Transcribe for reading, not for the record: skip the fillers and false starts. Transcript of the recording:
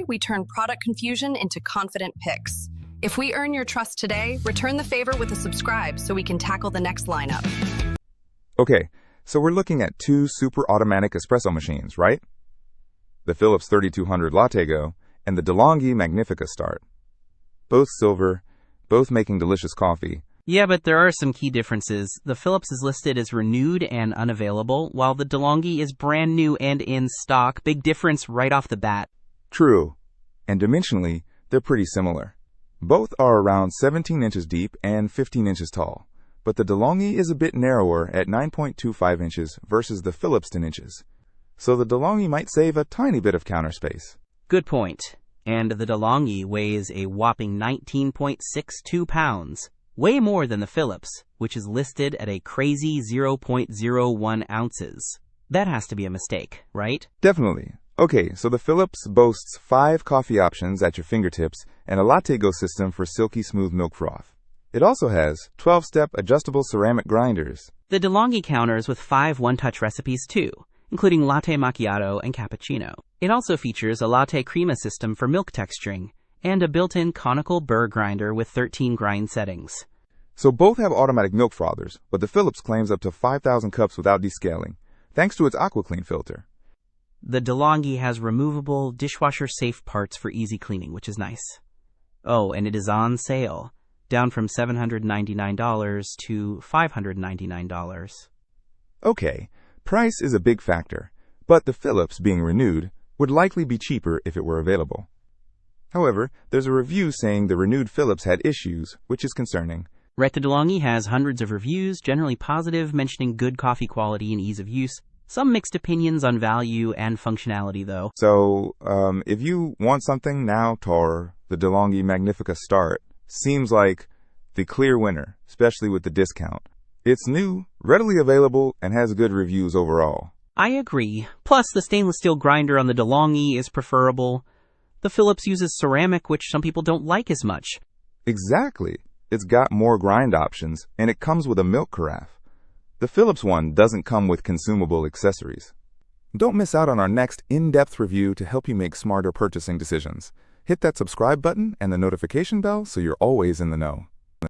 we turn product confusion into confident picks. If we earn your trust today, return the favor with a subscribe so we can tackle the next lineup. Okay, so we're looking at two super-automatic espresso machines, right? The Philips 3200 LatteGo and the De'Longhi Magnifica Start. Both silver, both making delicious coffee. Yeah, but there are some key differences. The Philips is listed as renewed and unavailable, while the De'Longhi is brand new and in stock. Big difference right off the bat. True, and dimensionally, they're pretty similar. Both are around 17 inches deep and 15 inches tall, but the De'Longhi is a bit narrower at 9.25 inches versus the Philips 10 inches. So the De'Longhi might save a tiny bit of counter space. Good point. And the De'Longhi weighs a whopping 19.62 pounds. Way more than the Philips, which is listed at a crazy 0.01 ounces. That has to be a mistake, right? Definitely. Okay, so the Philips boasts 5 coffee options at your fingertips and a LatteGo system for silky smooth milk froth. It also has 12-step adjustable ceramic grinders. The De'Longhi counters with 5 one-touch recipes too, including latte macchiato and cappuccino. It also features a latte crema system for milk texturing, and a built-in conical burr grinder with 13 grind settings. So both have automatic milk frothers, but the Philips claims up to 5,000 cups without descaling, thanks to its AquaClean filter. The De'Longhi has removable, dishwasher-safe parts for easy cleaning, which is nice. Oh, and it is on sale, down from $799 to $599. Okay, price is a big factor, but the Philips, being renewed, would likely be cheaper if it were available. However, there's a review saying the renewed Philips had issues, which is concerning. Right, the De'Longhi has hundreds of reviews, generally positive, mentioning good coffee quality and ease of use. Some mixed opinions on value and functionality, though. So, if you want something now, Tor, the De'Longhi Magnifica Start seems like the clear winner, especially with the discount. It's new, readily available, and has good reviews overall. I agree. Plus, the stainless steel grinder on the De'Longhi is preferable. The Philips uses ceramic, which some people don't like as much. Exactly. It's got more grind options, and it comes with a milk carafe. The Philips one doesn't come with consumable accessories. Don't miss out on our next in-depth review to help you make smarter purchasing decisions. Hit that subscribe button and the notification bell so you're always in the know.